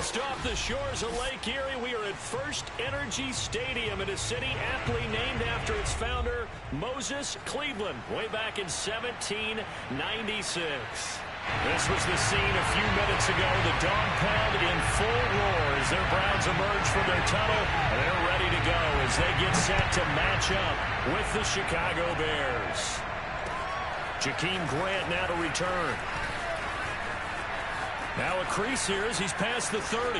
Just off the shores of Lake Erie, we are at First Energy Stadium in a city aptly named after its founder, Moses Cleveland, way back in 1796. This was the scene a few minutes ago. The dog pound in full roar as their Browns emerge from their tunnel. They're ready to go as they get set to match up with the Chicago Bears. Jakeem Grant now to return. Now a crease here as he's past the 30.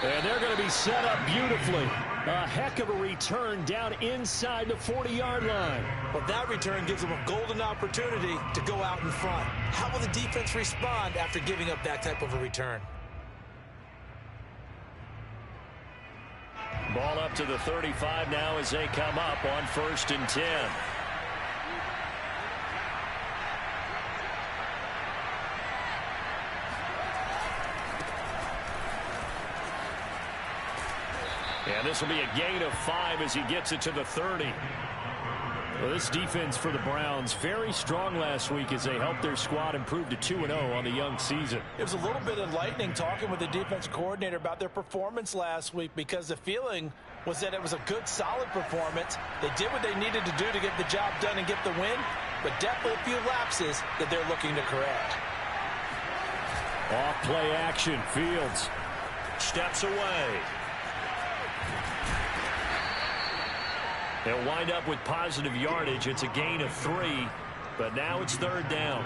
And they're going to be set up beautifully. A heck of a return down inside the 40-yard line. Well, that return gives them a golden opportunity to go out in front. How will the defense respond after giving up that type of a return? Ball up to the 35 now as they come up on 1st and 10. And this will be a gain of 5 as he gets it to the 30. Well, this defense for the Browns, very strong last week as they helped their squad improve to 2-0 on the young season. It was a little bit enlightening talking with the defense coordinator about their performance last week because the feeling was that it was a good, solid performance. They did what they needed to do to get the job done and get the win, but definitely a few lapses that they're looking to correct. Off play action, Fields steps away. They'll wind up with positive yardage. It's a gain of 3, but now it's 3rd down.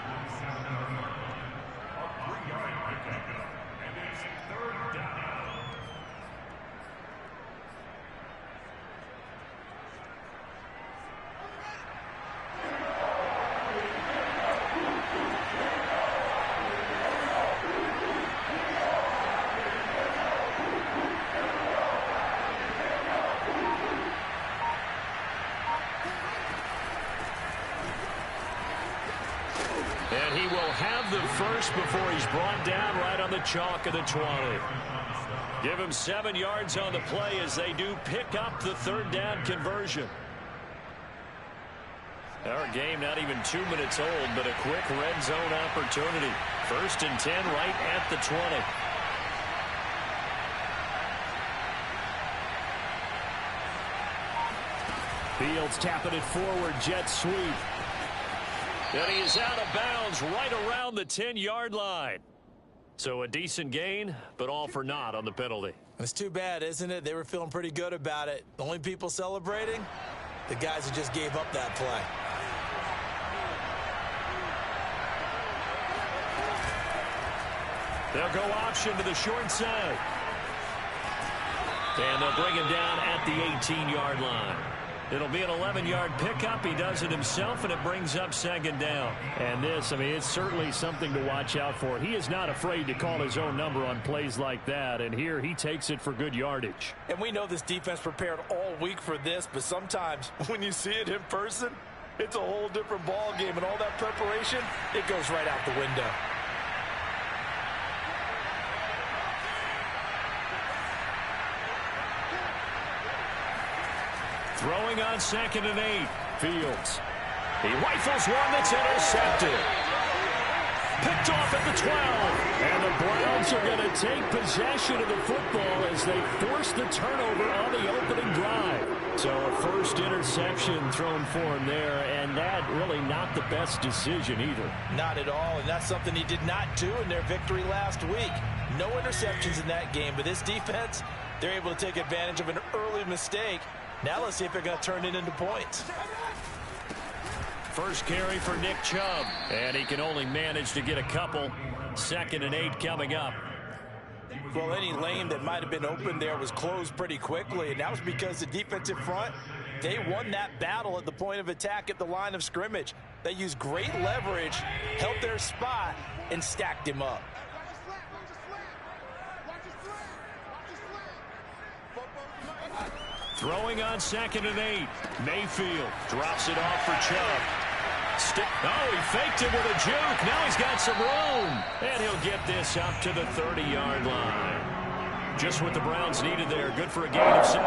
And he will have the first before he's brought down right on the chalk of the 20. Give him 7 yards on the play as they do pick up the 3rd down conversion. Our game not even 2 minutes old, but a quick red zone opportunity. 1st and 10 right at the 20. Fields tapping it forward, jet sweep. And he is out of bounds right around the 10-yard line. So a decent gain, but all for naught on the penalty. It's too bad, isn't it? They were feeling pretty good about it. The only people celebrating, the guys who just gave up that play. They'll go option to the short side. And they'll bring him down at the 18-yard line. It'll be an 11-yard pickup. He does it himself, and it brings up 2nd down. And this, I mean, it's certainly something to watch out for. He is not afraid to call his own number on plays like that, and here he takes it for good yardage. And we know this defense prepared all week for this, but sometimes when you see it in person, it's a whole different ball game, and all that preparation, it goes right out the window. Throwing on 2nd and 8. Fields. He rifles one that's intercepted. Picked off at the 12. And the Browns are going to take possession of the football as they force the turnover on the opening drive. So a first interception thrown for him there, and that really not the best decision either. Not at all, and that's something he did not do in their victory last week. No interceptions in that game, but this defense, they're able to take advantage of an early mistake. Now let's see if they're going to turn it into points. First carry for Nick Chubb, and he can only manage to get a couple. 2nd and 8 coming up. Well, any lane that might have been open there was closed pretty quickly, and that was because the defensive front, they won that battle at the point of attack at the line of scrimmage. They used great leverage, held their spot, and stacked him up. Throwing on 2nd and 8. Mayfield drops it off for Chubb. Oh, he faked it with a juke. Now he's got some room. And he'll get this up to the 30-yard line. Just what the Browns needed there. Good for a gain of 17.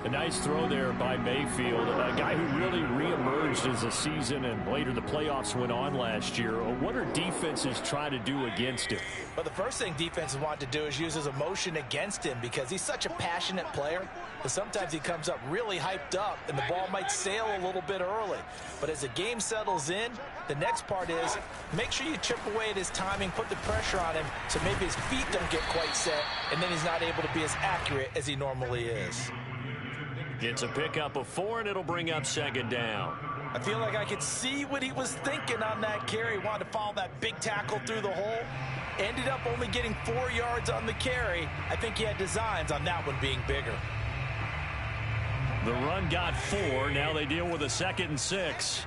A nice throw there by Mayfield, a guy who really reemerged as the season and later the playoffs went on last year. What are defenses trying to do against him? Well, the first thing defenses want to do is use his emotion against him because he's such a passionate player. But sometimes he comes up really hyped up and the ball might sail a little bit early. But as the game settles in, the next part is make sure you chip away at his timing, put the pressure on him so maybe his feet don't get quite set, and then he's not able to be as accurate as he normally is. It's a pickup of 4, and it'll bring up second down. I feel like I could see what he was thinking on that carry. Wanted to follow that big tackle through the hole. Ended up only getting 4 yards on the carry. I think he had designs on that one being bigger. The run got 4. Now they deal with a 2nd and 6.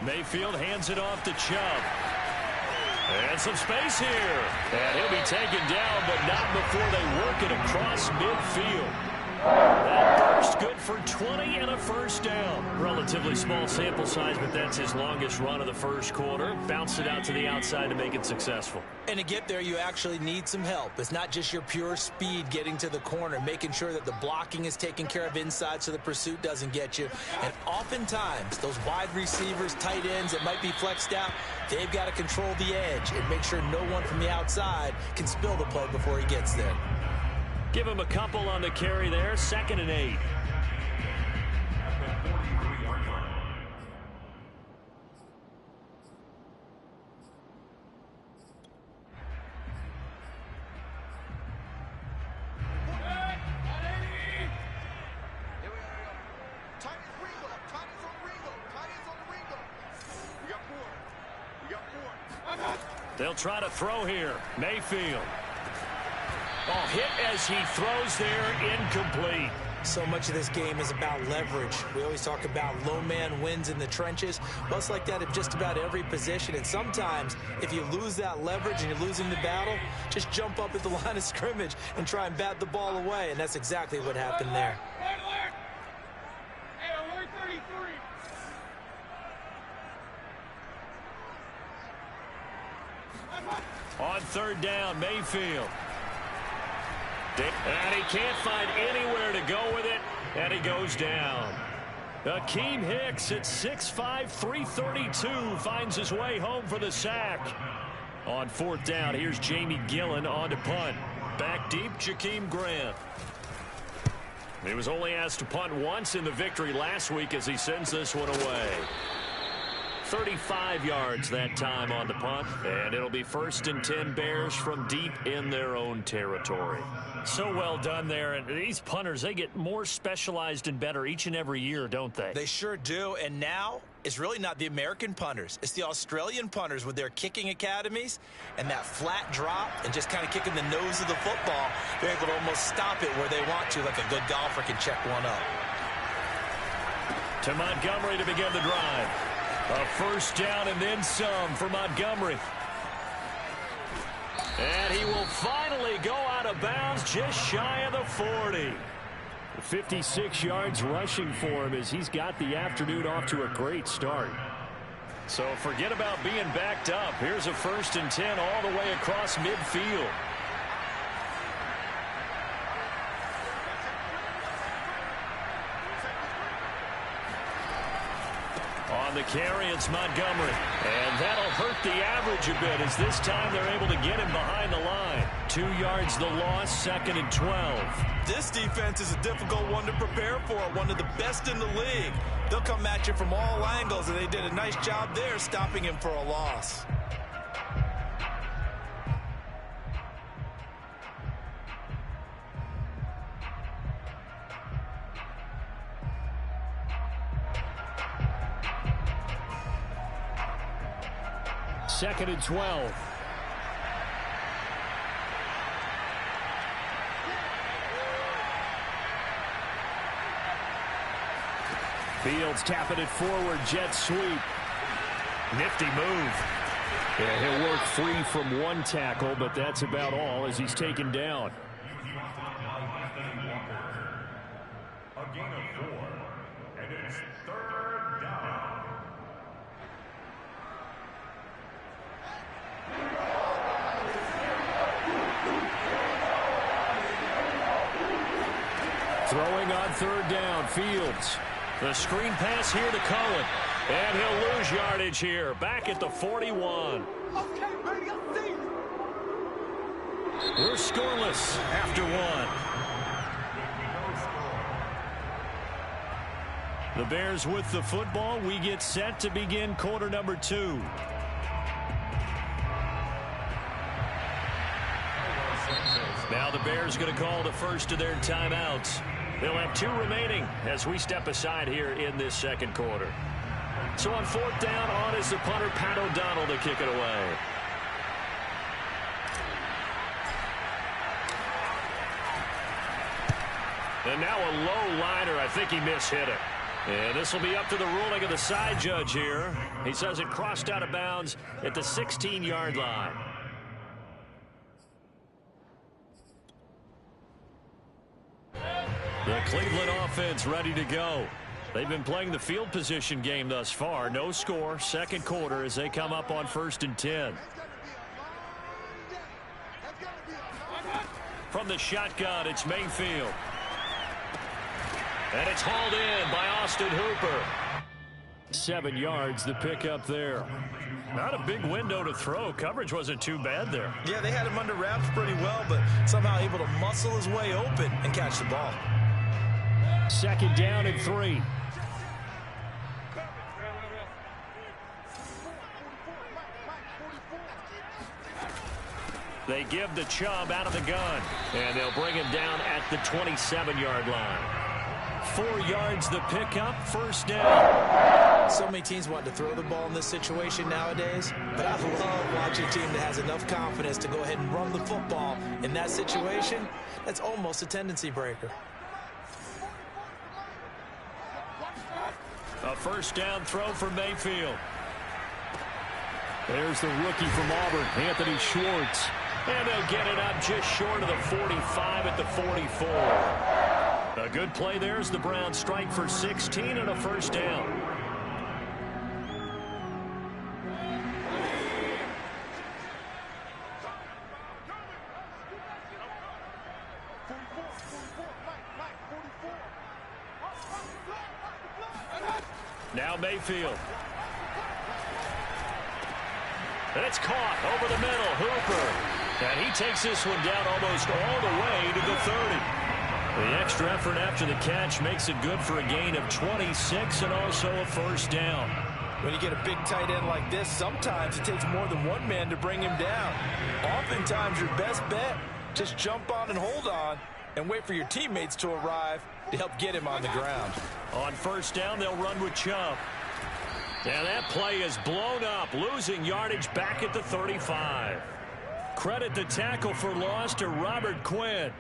Mayfield hands it off to Chubb. And some space here. And he'll be taken down, but not before they work it across midfield. That burst good for 20 and a first down. Relatively small sample size, but that's his longest run of the first quarter. Bounced it out to the outside to make it successful. And to get there, you actually need some help. It's not just your pure speed getting to the corner, making sure that the blocking is taken care of inside so the pursuit doesn't get you. And oftentimes, those wide receivers, tight ends that might be flexed out, they've got to control the edge and make sure no one from the outside can spill the play before he gets there. Give him a couple on the carry there. 2nd and 8. They'll try to throw here. Mayfield. Oh, hit as he throws there, incomplete. So much of this game is about leverage. We always talk about low man wins in the trenches. Well, it's like that at just about every position. And sometimes, if you lose that leverage and you're losing the battle, just jump up at the line of scrimmage and try and bat the ball away. And that's exactly what happened there. On 3rd down, Mayfield. And he can't find anywhere to go with it, and he goes down. Akeem Hicks at 6'5", 332 finds his way home for the sack. On 4th down, here's Jamie Gillen on to punt. Back deep, Jakeem Grant. He was only asked to punt once in the victory last week as he sends this one away. 35 yards that time on the punt, and it'll be 1st and 10 Bears from deep in their own territory. So well done there, and these punters, they get more specialized and better each and every year, don't they? They sure do, and now it's really not the American punters. It's the Australian punters with their kicking academies and that flat drop and just kind of kicking the nose of the football. They're able to almost stop it where they want to, like a good golfer can check one up. To Montgomery to begin the drive. A first down and then some for Montgomery. And he will finally go out of bounds just shy of the 40. 56 yards rushing for him as he's got the afternoon off to a great start. So forget about being backed up. Here's a 1st and 10 all the way across midfield. On the carry, it's Montgomery. And that'll hurt the average a bit as this time they're able to get him behind the line. 2 yards the loss, 2nd and 12. This defense is a difficult one to prepare for, one of the best in the league. They'll come at you from all angles, and they did a nice job there stopping him for a loss. Second and 12. Fields tapping it forward, jet sweep. Nifty move. Yeah, he'll work free from one tackle, but that's about all as he's taken down. gain of 4, and it's 3rd down. Throwing on 3rd down, Fields. The screen pass here to Cohen. And he'll lose yardage here, back at the 41. Okay, baby, I see you. We're scoreless after 1. The Bears with the football. We get set to begin quarter number 2. Now the Bears going to call the first of their timeouts. They'll have 2 remaining as we step aside here in this second quarter. So on 4th down, on is the punter, Pat O'Donnell, to kick it away. And now a low liner. I think he mishit it. And this will be up to the ruling of the side judge here. He says it crossed out of bounds at the 16-yard line. The Cleveland offense ready to go. They've been playing the field position game thus far. No score, second quarter as they come up on 1st and 10. From the shotgun, it's Mayfield. And it's hauled in by Austin Hooper. 7 yards, the pickup there. Not a big window to throw. Coverage wasn't too bad there. Yeah, they had him under wraps pretty well, but somehow able to muscle his way open and catch the ball. 2nd down and 3. They give the Chubb out of the gun, and they'll bring him down at the 27-yard line. 4 yards the pickup, 1st down. So many teams want to throw the ball in this situation nowadays, but I love watching a team that has enough confidence to go ahead and run the football in that situation. That's almost a tendency breaker. A 1st down throw for Mayfield. There's the rookie from Auburn, Anthony Schwartz. And they'll get it up just short of the 45 at the 44. A good play there as the Browns strike for 16 and a 1st down. Now Mayfield. And it's caught over the middle. Hooper. And he takes this one down almost all the way to the 30. The extra effort after the catch makes it good for a gain of 26 and also a 1st down. When you get a big tight end like this, sometimes it takes more than one man to bring him down. Oftentimes, your best bet, just jump on and hold on and wait for your teammates to arrive to help get him on the ground. On 1st down, they'll run with Chubb. And that play is blown up, losing yardage back at the 35. Credit the tackle for loss to Robert Quinn.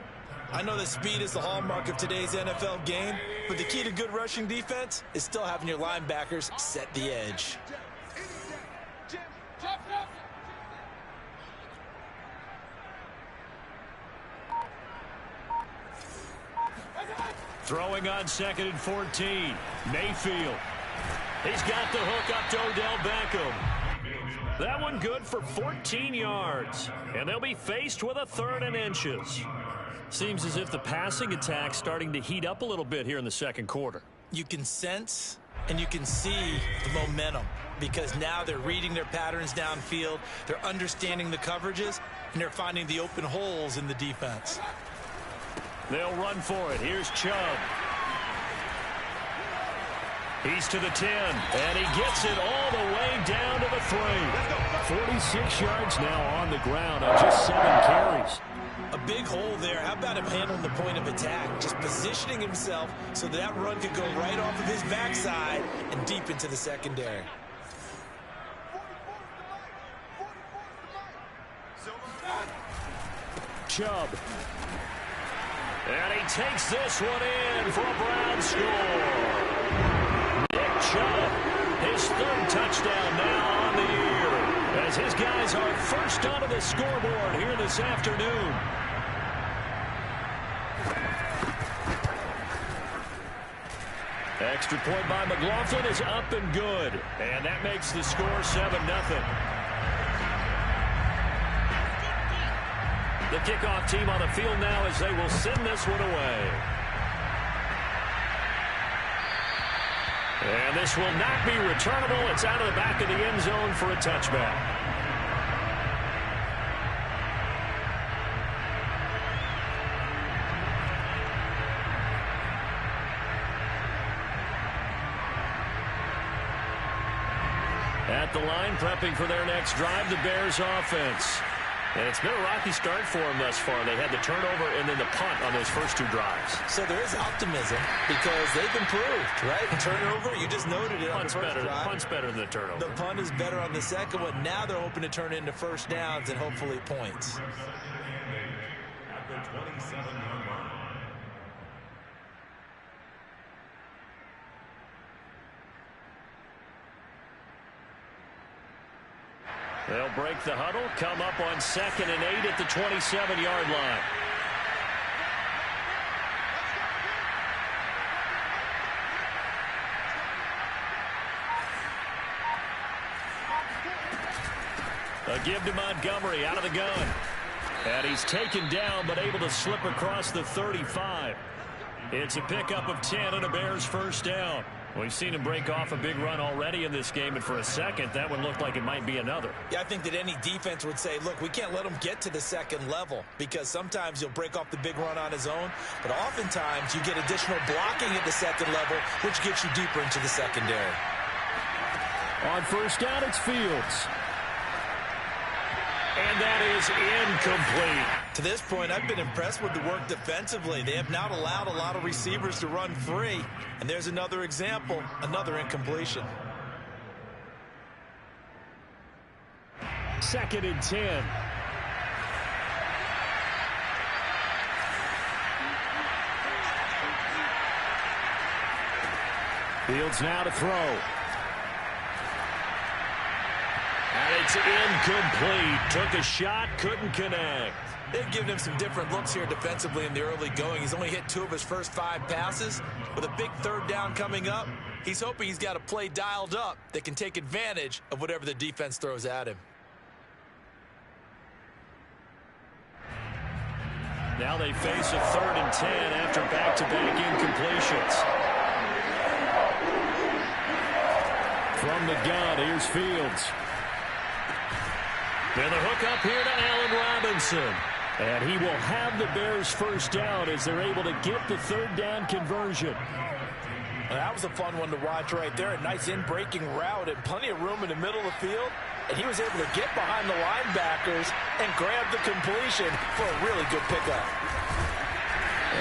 I know that speed is the hallmark of today's NFL game, but the key to good rushing defense is still having your linebackers set the edge. Throwing on 2nd and 14. Mayfield. He's got the hook up to Odell Beckham. That one good for 14 yards. And they'll be faced with a 3rd and inches. Seems as if the passing attack's starting to heat up a little bit here in the second quarter. You can sense and you can see the momentum because now they're reading their patterns downfield, they're understanding the coverages, and they're finding the open holes in the defense. They'll run for it. Here's Chubb. He's to the 10, and he gets it all the way down to the 3. 46 yards now on the ground on just 7 carries. A big hole there. How about him handling the point of attack? Just positioning himself so that run could go right off of his backside and deep into the secondary. Chubb. And he takes this one in for a Brown score. Nick Chubb, his 3rd touchdown now on the year, as his guys are first onto the scoreboard here this afternoon. Extra point by McLaughlin is up and good. And that makes the score 7-0. The kickoff team on the field now as they will send this one away. And this will not be returnable. It's out of the back of the end zone for a touchback. At the line, prepping for their next drive, the Bears offense. And it's been a rocky start for them thus far. They had the turnover and then the punt on those first two drives. So there is optimism because they've improved, right? Turnover, you just noted it on the first drive. Punt's better than the turnover. The punt is better on the second one. Now they're hoping to turn into first downs and hopefully points. At the 27-yard line. They'll break the huddle, come up on 2nd and 8 at the 27-yard line. A give to Montgomery out of the gun. And he's taken down but able to slip across the 35. It's a pickup of 10 and a Bears first down. We've seen him break off a big run already in this game, and for a second, that one looked like it might be another. Yeah, I think that any defense would say, look, we can't let him get to the second level because sometimes he'll break off the big run on his own, but oftentimes you get additional blocking at the second level, which gets you deeper into the secondary. On first down, it's Fields. And that is incomplete. To this point, I've been impressed with the work defensively. They have not allowed a lot of receivers to run free. And there's another example, another incompletion. 2nd and 10. Fields now to throw. And it's incomplete. Took a shot, couldn't connect. They've given him some different looks here defensively in the early going. He's only hit 2 of his first 5 passes. With a big third down coming up, he's hoping he's got a play dialed up that can take advantage of whatever the defense throws at him. Now they face a 3rd and 10 after back-to-back incompletions. From the gun, here's Fields. And the hook up here to Allen Robinson. And he will have the Bears first down as they're able to get the 3rd down conversion. Well, that was a fun one to watch right there. A nice in-breaking route and plenty of room in the middle of the field. And he was able to get behind the linebackers and grab the completion for a really good pickup.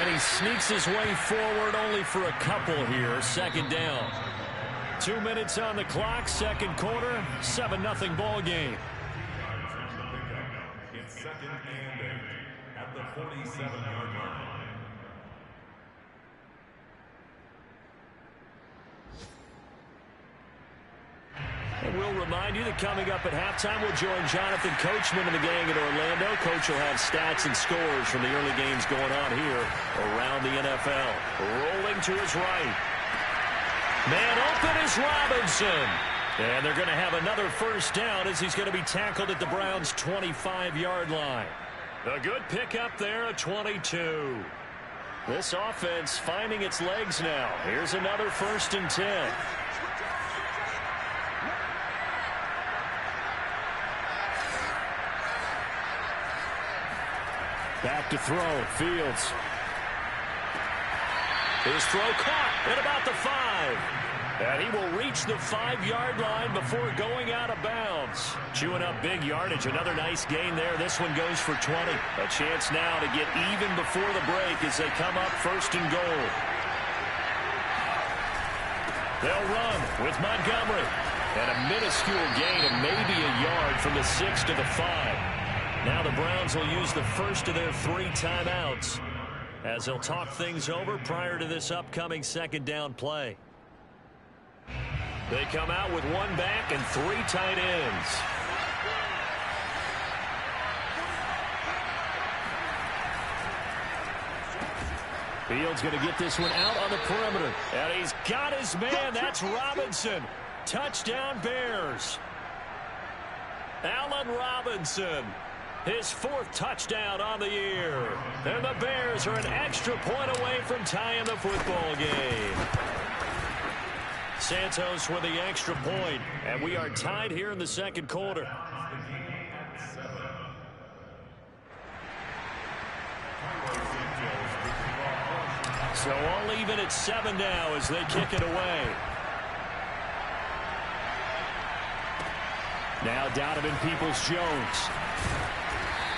And he sneaks his way forward only for a couple here. 2nd down. 2 minutes on the clock, 2nd quarter, 7-0 ball game. It's 2nd and 8 at the 47-yard line. And we'll remind you that coming up at halftime, we'll join Jonathan Coachman and the gang in Orlando. Coach will have stats and scores from the early games going on here around the NFL. Rolling to his right. Man open is Robinson. And they're going to have another first down as he's going to be tackled at the Browns' 25-yard line. A good pickup there at 22. This offense finding its legs now. Here's another 1st and 10. Back to throw. Fields. His throw caught at about the 5. And he will reach the 5-yard line before going out of bounds. Chewing up big yardage. Another nice gain there. This one goes for 20. A chance now to get even before the break as they come up 1st and goal. They'll run with Montgomery. And a minuscule gain of maybe a yard from the 6 to the 5. Now the Browns will use the first of their 3 timeouts as they'll talk things over prior to this upcoming 2nd down play. They come out with 1 back and 3 tight ends. Fields going to get this one out on the perimeter. And he's got his man. That's Robinson. Touchdown, Bears. Allen Robinson. His 4th touchdown on the year. And the Bears are an extra point away from tying the football game. Santos with the extra point. And we are tied here in the second quarter. So all even at 7 now as they kick it away. Now Donovan Peoples-Jones.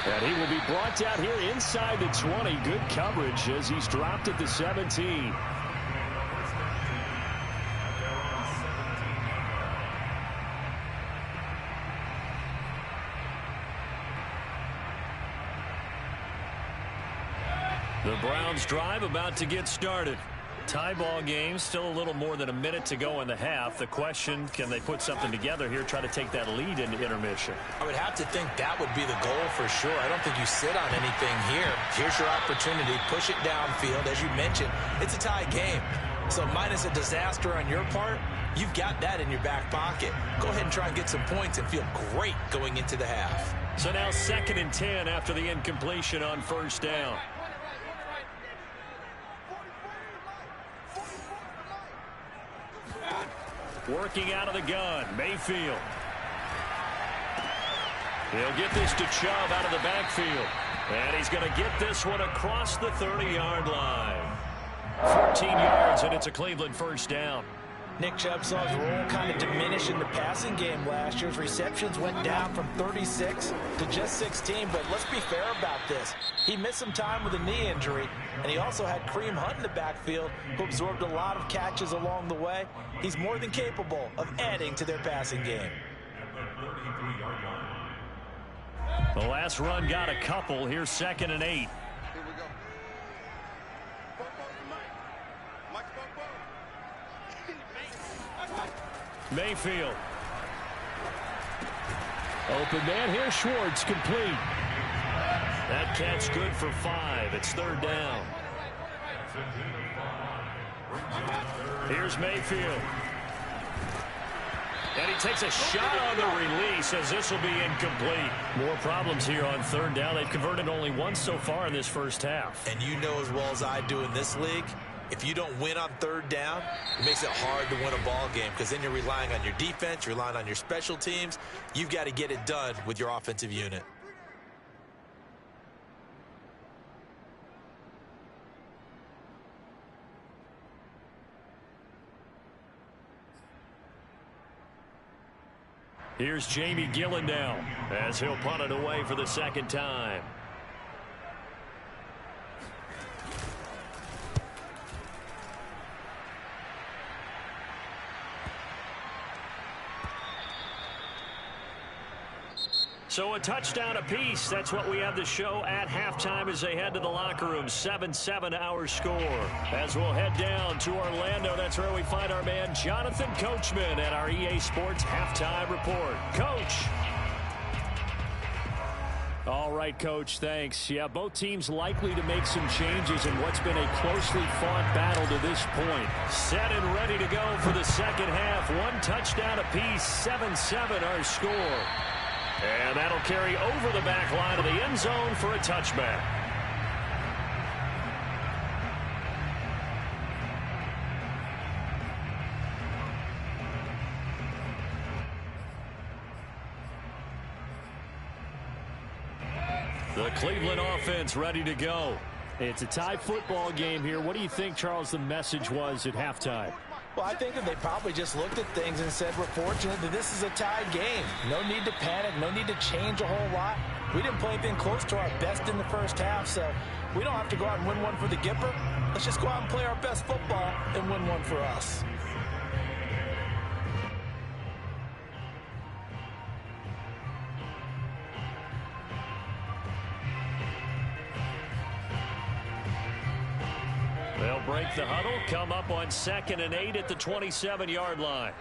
And he will be brought down here inside the 20. Good coverage as he's dropped at the 17. The Browns drive about to get started. Tie ball game, still a little more than a minute to go in the half. The question, can they put something together here, try to take that lead into intermission? I would have to think that would be the goal for sure. I don't think you sit on anything here. Here's your opportunity. Push it downfield. As you mentioned, it's a tie game. So minus a disaster on your part, you've got that in your back pocket. Go ahead and try and get some points and feel great going into the half. So now 2nd and 10 after the incompletion on 1st down. Working out of the gun, Mayfield. He'll get this to Chubb out of the backfield. And he's going to get this one across the 30-yard line. 14 yards, and it's a Cleveland 1st down. Nick Chubb saw his role kind of diminish in the passing game last year's receptions went down from 36 to just 16, but let's be fair about this. He missed some time with a knee injury, and he also had Kareem Hunt in the backfield, who absorbed a lot of catches along the way. He's more than capable of adding to their passing game. The last run got a couple. Here's 2nd and 8. Mayfield. Open man here. Schwartz complete. That catch good for 5. It's 3rd down. Here's Mayfield. And he takes a shot on the release as this will be incomplete. More problems here on 3rd down. They've converted only once so far in this first half. And you know as well as I do in this league, if you don't win on 3rd down, it makes it hard to win a ball game because then you're relying on your defense, you're relying on your special teams. You've got to get it done with your offensive unit. Here's Jamie Gillen now as he'll punt it away for the 2nd time. So a touchdown apiece. That's what we have to show at halftime as they head to the locker room. 7-7 our score. As we'll head down to Orlando, that's where we find our man Jonathan Coachman at our EA Sports Halftime Report. Coach. All right, Coach, thanks. Yeah, both teams likely to make some changes in what's been a closely fought battle to this point. Set and ready to go for the second half. 1 touchdown apiece. 7-7 our score. And that'll carry over the back line of the end zone for a touchback. The Cleveland offense ready to go. It's a tie football game here. What do you think, Charles, the message was at halftime? Well, I think that they probably just looked at things and said, we're fortunate that this is a tied game. No need to panic, no need to change a whole lot. We didn't play anything close to our best in the first half, so we don't have to go out and win one for the Gipper. Let's just go out and play our best football and win one for us. They'll break the huddle, come up on 2nd and 8 at the 27-yard line.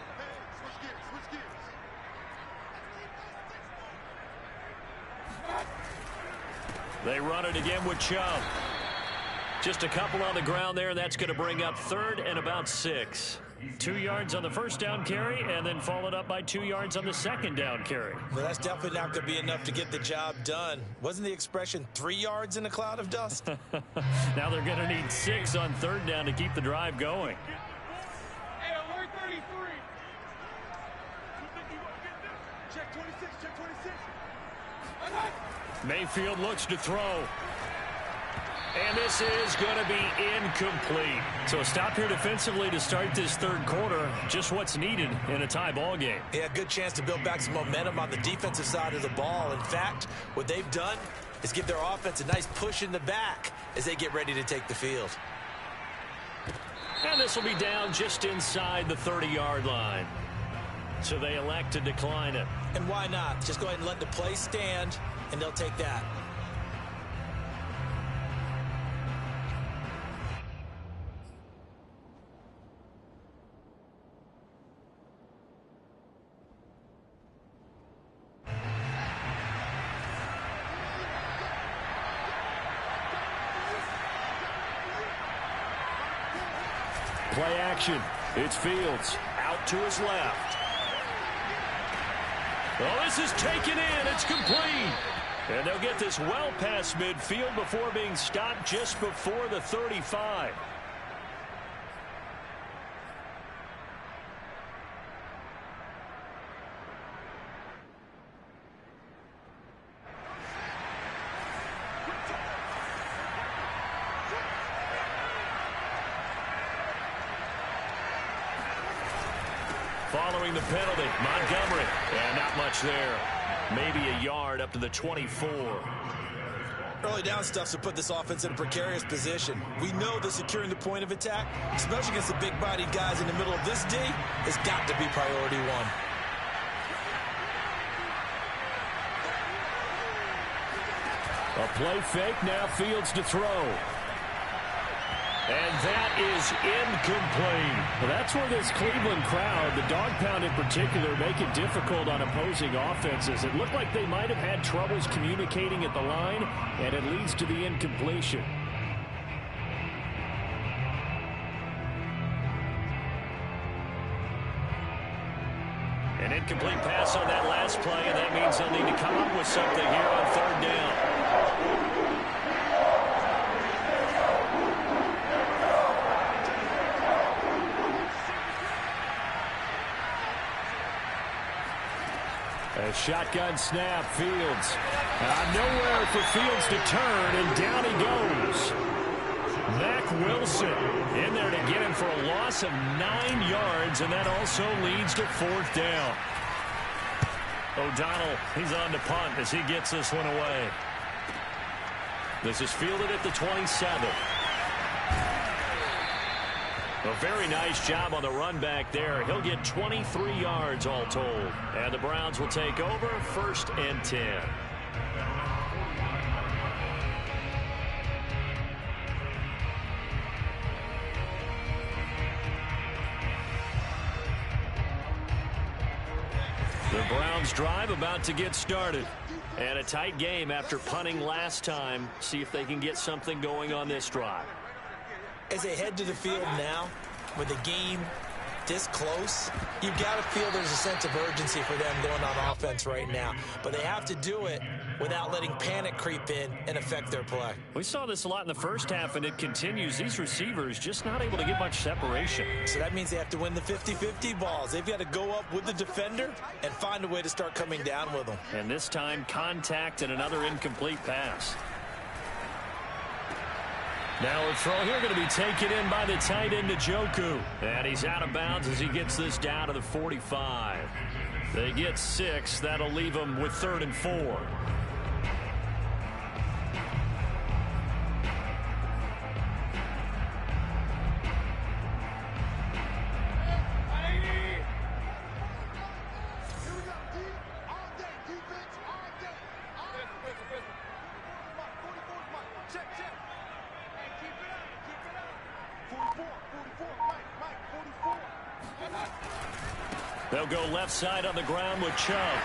They run it again with Chubb. Just a couple on the ground there. That's going to bring up 3rd and about 6. 2 yards on the first down carry, and then followed up by 2 yards on the second down carry. Well, that's definitely not going to be enough to get the job done. Wasn't the expression 3 yards in a cloud of dust? Now they're going to need 6 on 3rd down to keep the drive going. Hey, alert 33. Check 26, check 26. Mayfield looks to throw. And this is going to be incomplete. So a stop here defensively to start this 3rd quarter. Just what's needed in a tie ball game. Yeah, good chance to build back some momentum on the defensive side of the ball. In fact, what they've done is give their offense a nice push in the back as they get ready to take the field. And this will be down just inside the 30-yard line. So they elect to decline it. And why not? Just go ahead and let the play stand, and they'll take that. Play action. It's Fields out to his left. Oh, this is taken in. It's complete. And they'll get this well past midfield before being stopped just before the 35. Following the penalty, Montgomery. And not much there. Maybe a yard up to the 24. Early down stuff to put this offense in a precarious position. We know that securing the point of attack, especially against the big-bodied guys in the middle of this D, has got to be priority one. A play fake, now Fields to throw. And that is incomplete. Well, that's where this Cleveland crowd, the dog pound in particular, make it difficult on opposing offenses. It looked like they might have had troubles communicating at the line, and it leads to the incompletion. An incomplete pass on that last play, and that means they'll need to come up with something here on 3rd down. A shotgun snap, Fields. Nowhere for Fields to turn, and down he goes. Mack Wilson in there to get him for a loss of 9 yards, and that also leads to 4th down. O'Donnell, he's on to punt as he gets this one away. This is fielded at the 27. A very nice job on the run back there. He'll get 23 yards all told. And the Browns will take over 1st and 10. The Browns drive about to get started. And a tight game after punting last time. See if they can get something going on this drive. As they head to the field now, with the game this close, you've got to feel there's a sense of urgency for them going on offense right now. But they have to do it without letting panic creep in and affect their play. We saw this a lot in the first half, and it continues. These receivers just not able to get much separation. So that means they have to win the 50-50 balls. They've got to go up with the defender and find a way to start coming down with them. And this time, contact and another incomplete pass. Now a throw here going to be taken in by the tight end, Njoku. And he's out of bounds as he gets this down to the 45. They get 6. That'll leave them with 3rd and 4. They'll go left side on the ground with Chubb.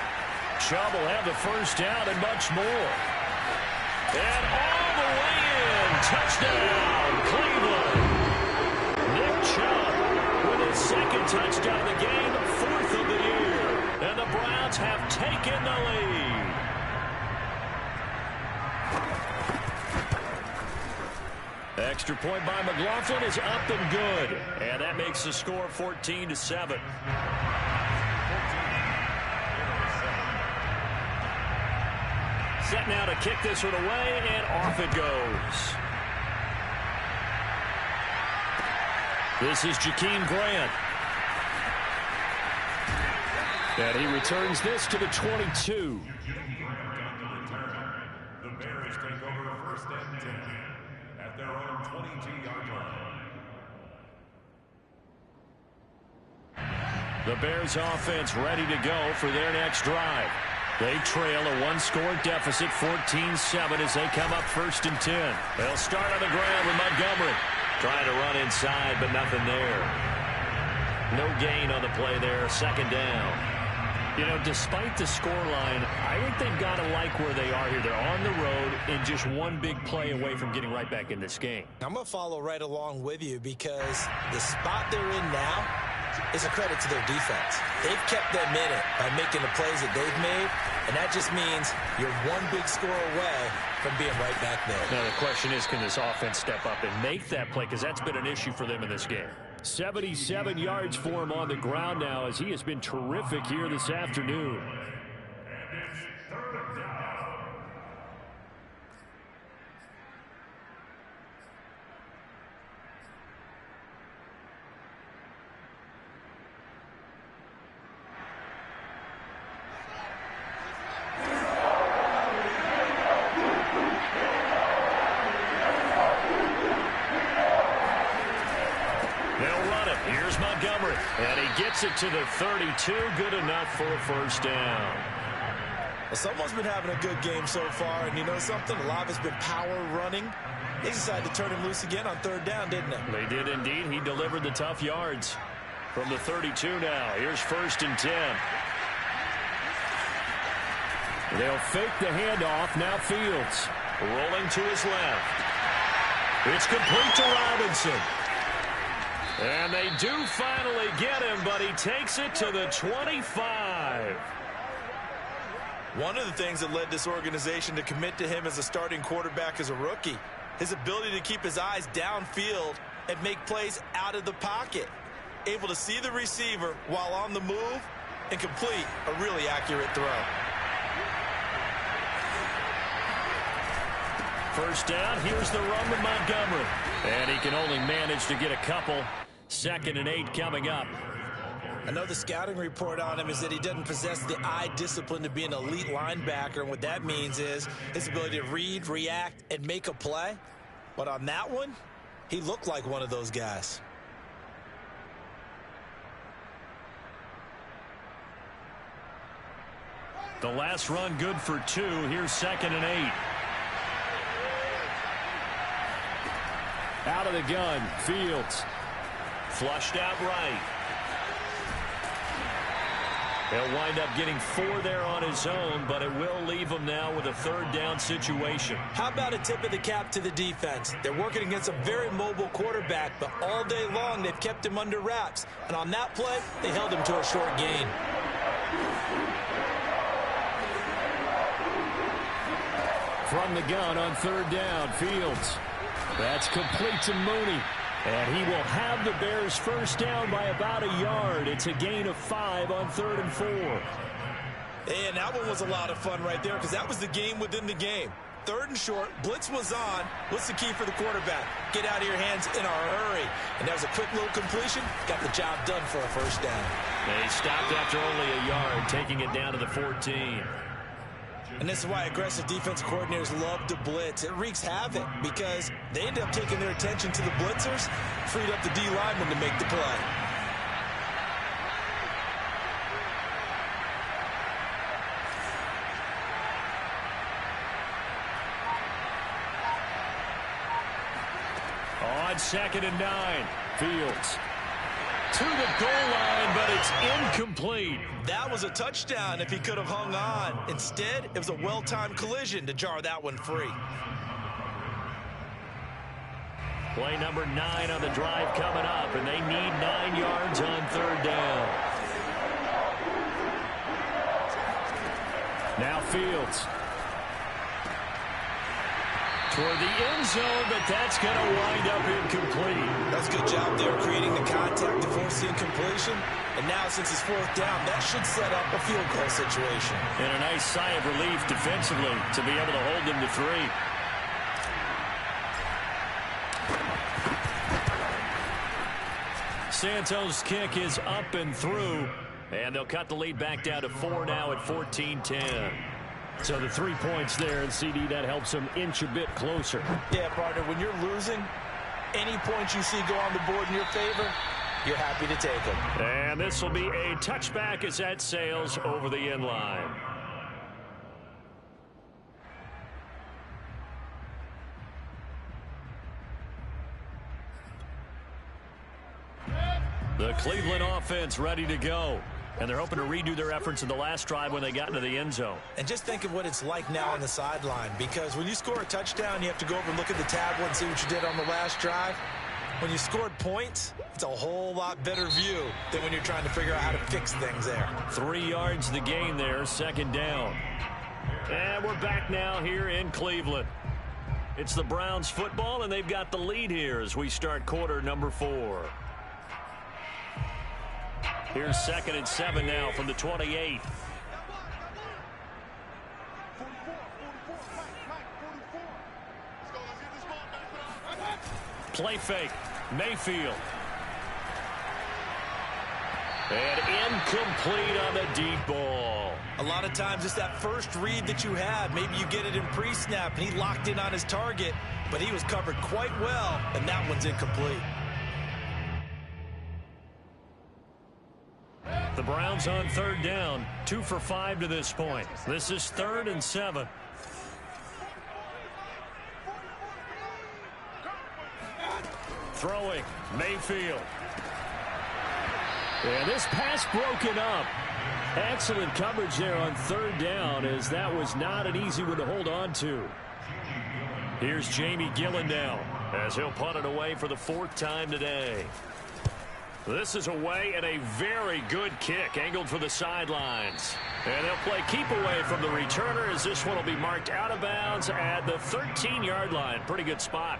Chubb will have the first down and much more. And all the way in. Touchdown, Second touchdown of the game, fourth of the year. And the Browns have taken the lead. Extra point by McLaughlin is up and good. And that makes the score 14-7. Set now to kick this one away, and off it goes. This is Jakeem Grant. And he returns this to the 22. The Bears take over first and 10 at their own 22-yard line. The Bears offense ready to go for their next drive. They trail a one-score deficit, 14-7, as they come up first and 10. They'll start on the ground with Montgomery. Trying to run inside, but nothing there. No gain on the play there, second down. You know, despite the scoreline, I think they've got to like where they are here. They're on the road and just one big play away from getting right back in this game. I'm going to follow right along with you because the spot they're in now is a credit to their defense. They've kept them in it by making the plays that they've made, and that just means you're one big score away from being right back there. Now the question is, can this offense step up and make that play, because that's been an issue for them in this game. 77 yards for him on the ground now, as he has been terrific here this afternoon. And he gets it to the 32. Good enough for a first down. Well, someone's been having a good game so far, and you know something? A lot has been power running. They decided to turn him loose again on third down, didn't they? They did indeed. He delivered the tough yards. From the 32 now. Here's first and 10. They'll fake the handoff. Now Fields rolling to his left. It's complete to Robinson. And they do finally get him, but he takes it to the 25. One of the things that led this organization to commit to him as a starting quarterback as a rookie, his ability to keep his eyes downfield and make plays out of the pocket. Able to see the receiver while on the move and complete a really accurate throw. First down, here's the run with Montgomery. And he can only manage to get a couple. Second and 8 coming up. I know the scouting report on him is that he doesn't possess the eye discipline to be an elite linebacker, and what that means is his ability to read, react, and make a play. But on that one, he looked like one of those guys. The last run good for 2. Here's second and 8. Out of the gun, Fields. Flushed out right. He'll wind up getting 4 there on his own, but it will leave him now with a third down situation. How about a tip of the cap to the defense? They're working against a very mobile quarterback, but all day long they've kept him under wraps. And on that play, they held him to a short gain. From the gun on third down, Fields. That's complete to Mooney. And he will have the Bears first down by about a yard. It's a gain of 5 on 3rd and 4. And that one was a lot of fun right there because that was the game within the game. 3rd and short, blitz was on. What's the key for the quarterback? Get out of your hands in a hurry. And that was a quick little completion. Got the job done for a first down. They stopped after only a yard, taking it down to the 14. And this is why aggressive defensive coordinators love to blitz. It wreaks havoc because they end up taking their attention to the blitzers, freed up the D lineman to make the play. On 2nd and 9, Fields to the goal line, but it's incomplete. That was a touchdown if he could have hung on. Instead, it was a well-timed collision to jar that one free. Play number 9 on the drive coming up, and they need 9 yards on 3rd down. Now Fields. Toward the end zone, but that's going to wind up incomplete. That's a good job there creating the contact to force the incompletion. And now, since it's 4th down, that should set up a field goal situation. And a nice sigh of relief defensively to be able to hold them to 3. Santos' kick is up and through, and they'll cut the lead back down to 4 now at 14-10. So the 3 points there, and CD, that helps them inch a bit closer. Yeah, partner, when you're losing, any points you see go on the board in your favor, you're happy to take them. And this will be a touchback as that sails over the end line. The Cleveland offense ready to go. And they're hoping to redo their efforts in the last drive when they got into the end zone. And just think of what it's like now on the sideline, because when you score a touchdown, you have to go over and look at the tablet and see what you did on the last drive. When you scored points, it's a whole lot better view than when you're trying to figure out how to fix things there. 3 yards the gain there, 2nd down. And we're back now here in Cleveland. It's the Browns football, and they've got the lead here as we start quarter number 4. Here's 2nd and 7 now from the 28. Play fake. Mayfield. And incomplete on the deep ball. A lot of times it's that first read that you have. Maybe you get it in pre-snap, and he locked in on his target, but he was covered quite well, and that one's incomplete. The Browns on 3rd down, 2 for 5 to this point. This is 3rd and 7. Throwing, Mayfield. And this pass broken up. Excellent coverage there on 3rd down, as that was not an easy one to hold on to. Here's Jamie Gillen now, as he'll punt it away for the 4th time today. This is away, and a very good kick angled for the sidelines. And they'll play keep away from the returner, as this one will be marked out of bounds at the 13-yard line. Pretty good spot.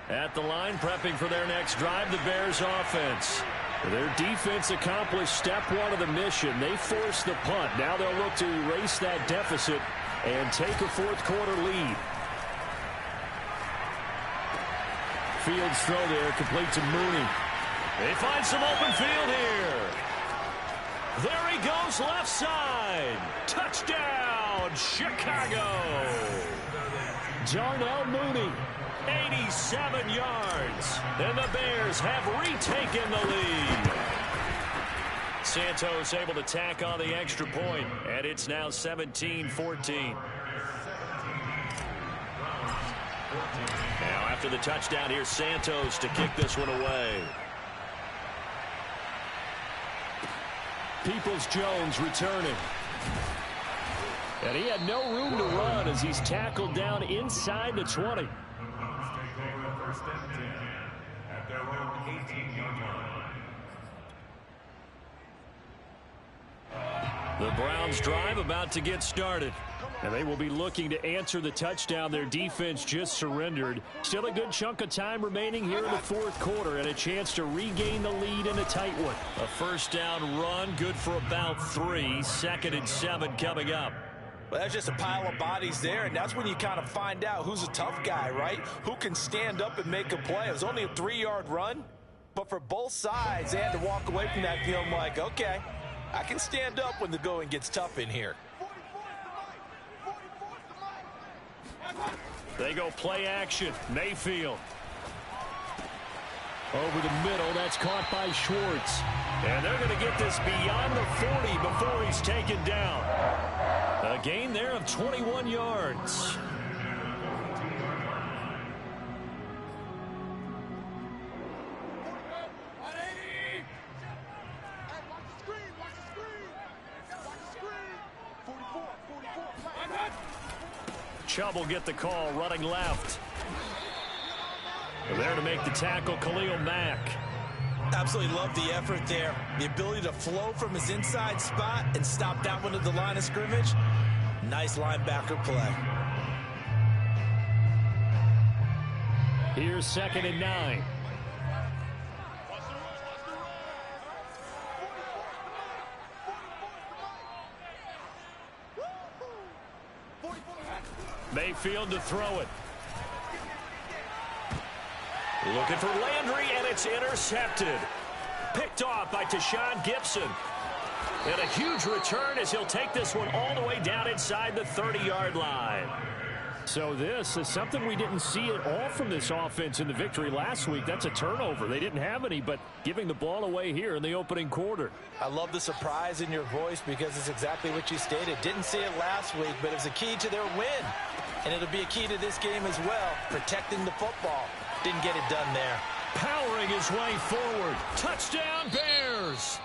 At the line, prepping for their next drive, the Bears offense. Their defense accomplished step 1 of the mission. They forced the punt. Now they'll look to erase that deficit and take a 4th quarter lead. Fields throw there, complete to Mooney. They find some open field here. There he goes, left side. Touchdown, Chicago. Darnell Mooney, 87 yards. And the Bears have retaken the lead. Santos able to tack on the extra point, and it's now 17-14. Now after the touchdown, here's Santos to kick this one away. Peoples-Jones returning. And he had no room to run as he's tackled down inside the 20. Take over 1st and 10 at their own 18-yard line. The Browns drive about to get started. And they will be looking to answer the touchdown their defense just surrendered. Still a good chunk of time remaining here in the 4th quarter, and a chance to regain the lead in a tight one. A 1st down run, good for about 3. 2nd and 7 coming up. Well, that's just a pile of bodies there, and that's when you kind of find out who's a tough guy, right? Who can stand up and make a play. It was only a 3-yard run, but for both sides, they had to walk away from that feeling like, okay, I can stand up when the going gets tough in here. They go play action. Mayfield. Over the middle. That's caught by Schwartz. And they're going to get this beyond the 40 before he's taken down. A gain there of 21 yards. Chubb will get the call running left. There to make the tackle, Khalil Mack. Absolutely love the effort there. The ability to flow from his inside spot and stop that one at the line of scrimmage. Nice linebacker play. Here's 2nd and 9. Mayfield to throw it. Looking for Landry, and it's intercepted. Picked off by Tashawn Gibson. And a huge return as he'll take this one all the way down inside the 30-yard line. So this is something we didn't see at all from this offense in the victory last week. That's a turnover. They didn't have any, but giving the ball away here in the opening quarter. I love the surprise in your voice because it's exactly what you stated. Didn't see it last week, but it was a key to their win. And it'll be a key to this game as well, protecting the football. Didn't get it done there. Powering his way forward. Touchdown, Bears!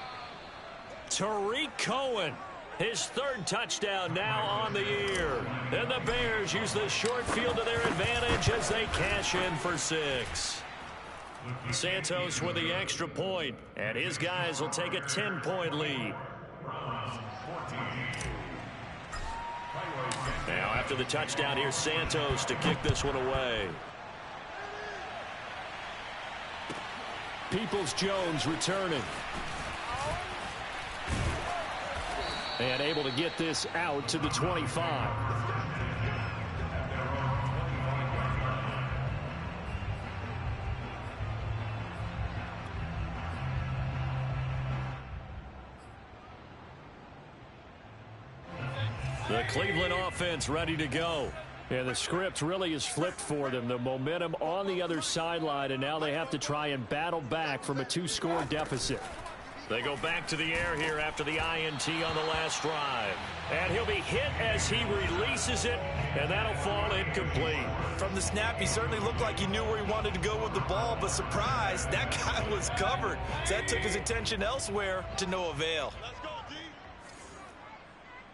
Tariq Cohen. His 3rd touchdown now on the year. And the Bears use the short field to their advantage as they cash in for 6. Santos with the extra point, and his guys will take a 10-point lead. Now after the touchdown, here's Santos to kick this one away. Peoples-Jones returning. And able to get this out to the 25. The Cleveland offense ready to go. And the script really is flipped for them. The momentum on the other sideline, and now they have to try and battle back from a 2-score deficit. They go back to the air here after the INT on the last drive. And he'll be hit as he releases it, and that'll fall incomplete. From the snap, he certainly looked like he knew where he wanted to go with the ball, but surprise, that guy was covered. So that took his attention elsewhere to no avail. Let's go, D.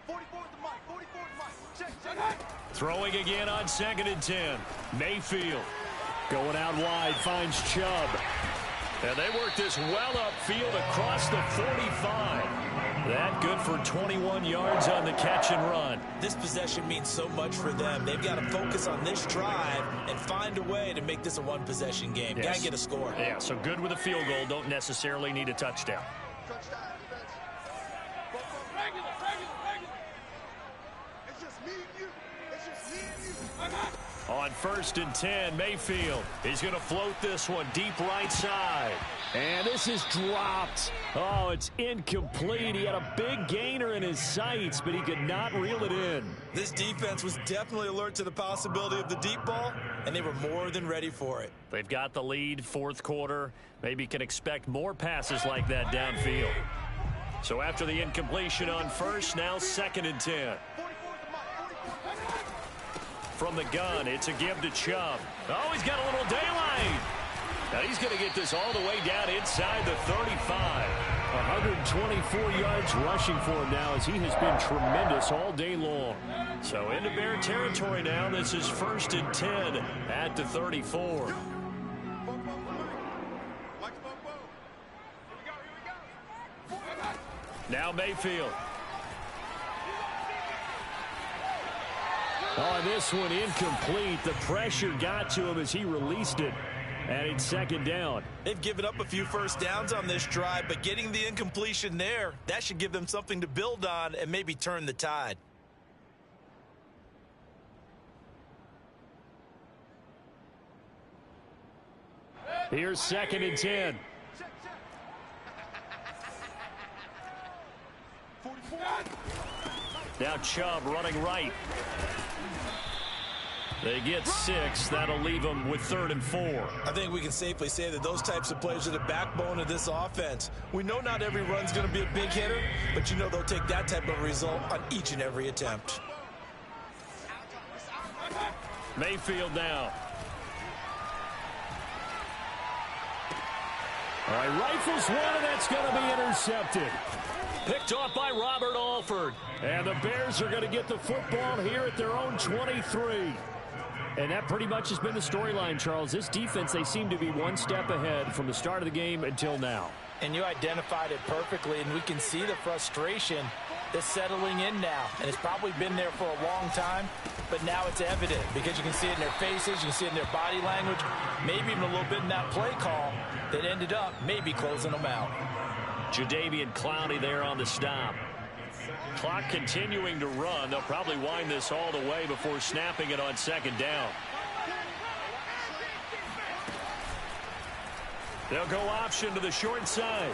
44 is the mic. 44 is the mic. Check. Throwing again on 2nd and 10. Mayfield going out wide, finds Chubb. And they work this well upfield across the 45. That good for 21 yards on the catch and run. This possession means so much for them. They've got to focus on this drive and find a way to make this a one-possession game. Yes. Got to get a score. Yeah, so good with a field goal. Don't necessarily need a touchdown. Touchdown, defense. Regular. It's just me and you. It's just me and you. On 1st and 10, Mayfield. He's going to float this one deep right side. And this is dropped. Oh, it's incomplete. He had a big gainer in his sights, but he could not reel it in. This defense was definitely alert to the possibility of the deep ball, and they were more than ready for it. They've got the lead, 4th quarter. Maybe can expect more passes like that downfield. So after the incompletion on 1st, now 2nd and 10. From the gun, it's a give to Chubb. Oh, he's got a little daylight. Now he's going to get this all the way down inside the 35. 124 yards rushing for him now as he has been tremendous all day long. So into Bear territory now. This is 1st and 10 at the 34. Now Mayfield. Oh, this one incomplete. The pressure got to him as he released it. And it's 2nd down. They've given up a few first downs on this drive, but getting the incompletion there, that should give them something to build on and maybe turn the tide. Here's 2nd and 10. Now Chubb running right. They get 6. That'll leave them with 3rd and 4. I think we can safely say that those types of plays are the backbone of this offense. We know not every run's going to be a big hitter, but you know they'll take that type of result on each and every attempt. Mayfield now. All right, rifles one, and that's going to be intercepted. Picked off by Robert Alford. And the Bears are going to get the football here at their own 23. And that pretty much has been the storyline, Charles. This defense, they seem to be one step ahead from the start of the game until now. And you identified it perfectly, and we can see the frustration that's settling in now. And it's probably been there for a long time, but now it's evident because you can see it in their faces, you can see it in their body language, maybe even a little bit in that play call that ended up maybe closing them out. Jadeveon Clowney there on the stop. Clock continuing to run. They'll probably wind this all the way before snapping it on second down. They'll go option to the short side.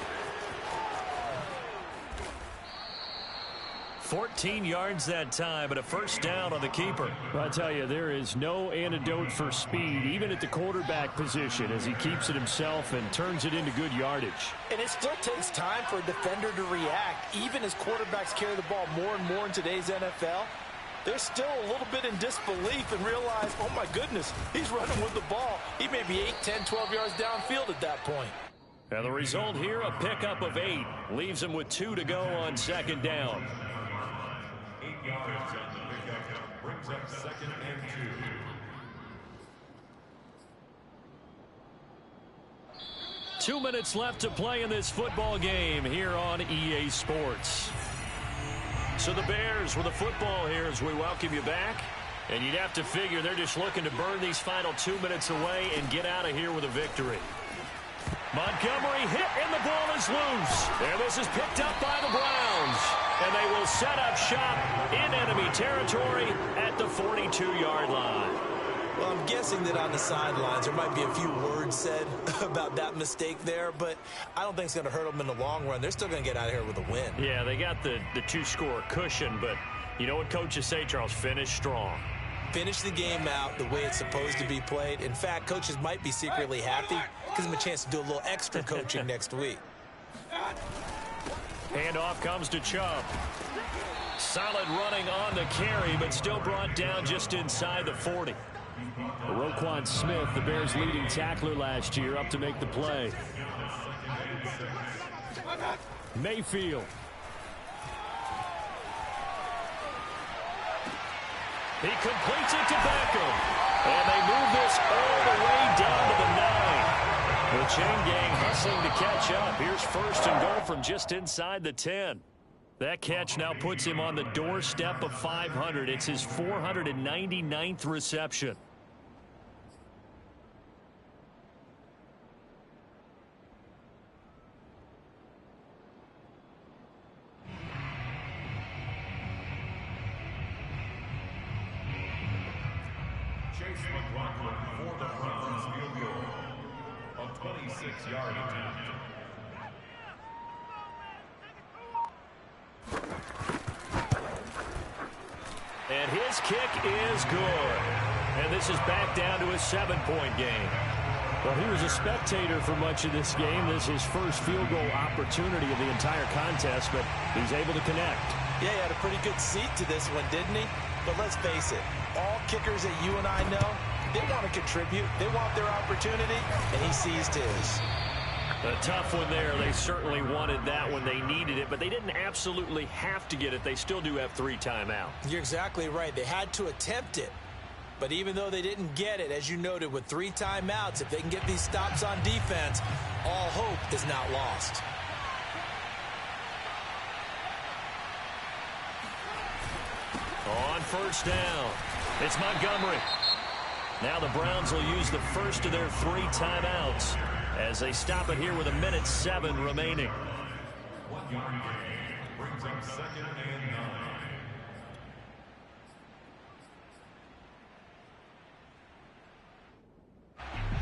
14 yards that time, but a first down on the keeper. Well, I tell you, there is no antidote for speed, even at the quarterback position, as he keeps it himself and turns it into good yardage. And it still takes time for a defender to react, even as quarterbacks carry the ball more and more in today's NFL. They're still a little bit in disbelief and realize, oh my goodness, he's running with the ball. He may be 8, 10, 12 yards downfield at that point. And the result here, a pickup of 8. Leaves him with 2 to go on second down. 8 yards on the pickup. Brings up 2nd and 2. 2 minutes left to play in this football game here on EA Sports. So the Bears with the football here as we welcome you back. And you'd have to figure they're just looking to burn these final 2 minutes away and get out of here with a victory. Montgomery hit and the ball is loose. And this is picked up by the Browns. And they will set up shop in enemy territory at the 42-yard line. Well, I'm guessing that on the sidelines there might be a few words said about that mistake there, but I don't think it's going to hurt them in the long run. They're still going to get out of here with a win. Yeah, they got the 2-score cushion, but you know what coaches say, Charles? Finish strong. Finish the game out the way it's supposed to be played. In fact, coaches might be secretly happy because them a chance to do a little extra coaching next week. Handoff comes to Chubb. Solid running on the carry, but still brought down just inside the 40. Roquan Smith, the Bears' leading tackler last year, up to make the play. Mayfield. He completes it to Beckham. And they move this all the way down to the 9. The chain gang hustling to catch up. Here's 1st and goal from just inside the 10. That catch now puts him on the doorstep of 500. It's his 499th reception. For the Browns field goal, a 26-yard attempt. And his kick is good. And this is back down to a 7-point game. Well, he was a spectator for much of this game. This is his first field goal opportunity of the entire contest, but he's able to connect. Yeah, he had a pretty good seat to this one, didn't he? But let's face it, all kickers that you and I know, they want to contribute. They want their opportunity, and he seized his. A tough one there. They certainly wanted that when they needed it, but they didn't absolutely have to get it. They still do have 3 timeouts. You're exactly right. They had to attempt it. But even though they didn't get it, as you noted, with 3 timeouts, if they can get these stops on defense, all hope is not lost. On 1st down, it's Montgomery. Now the Browns will use the first of their 3 timeouts as they stop it here with 1:07 remaining. 1 yard gain brings up 2nd and 9.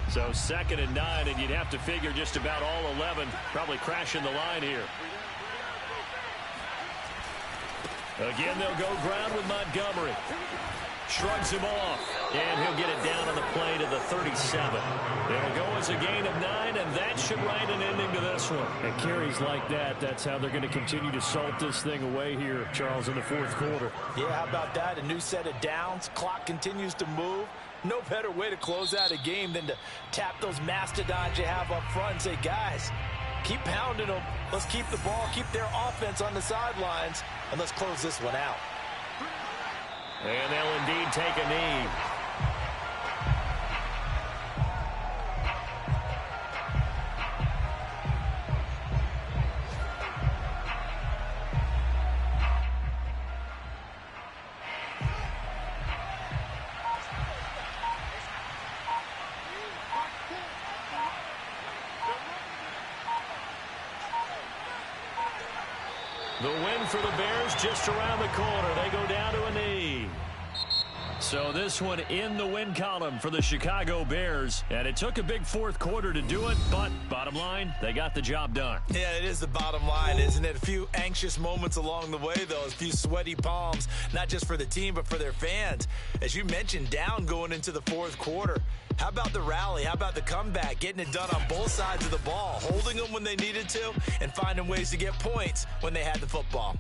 So 2nd and 9, and you'd have to figure just about all 11 probably crashing the line here. Again, they'll go ground with Montgomery. Shrugs him off, and he'll get it down on the play to the 37. It'll go as a gain of 9, and that should write an ending to this one. And carries like that, that's how they're going to continue to salt this thing away here, Charles, in the 4th quarter. Yeah, how about that? A new set of downs. Clock continues to move. No better way to close out a game than to tap those mastodons you have up front and say, guys, Keep pounding them. Let's keep the ball, keep their offense on the sidelines, and let's close this one out. And they'll indeed take a knee. The win for the Bears just around the corner. They go down to a knee. So this one in the win column for the Chicago Bears. And it took a big fourth quarter to do it, but bottom line, they got the job done. Yeah, it is the bottom line, isn't it? A few anxious moments along the way, though. A few sweaty palms, not just for the team, but for their fans. As you mentioned, down going into the fourth quarter. How about the rally? How about the comeback? Getting it done on both sides of the ball, holding them when they needed to, and finding ways to get points when they had the football.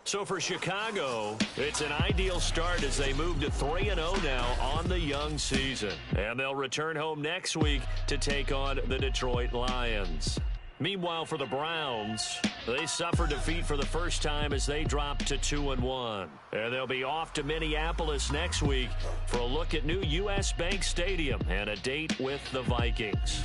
So for Chicago, it's an ideal start as they move to 3-0 now on the young season. And they'll return home next week to take on the Detroit Lions. Meanwhile, for the Browns, they suffered defeat for the first time as they dropped to 2-1. And they'll be off to Minneapolis next week for a look at new U.S. Bank Stadium and a date with the Vikings.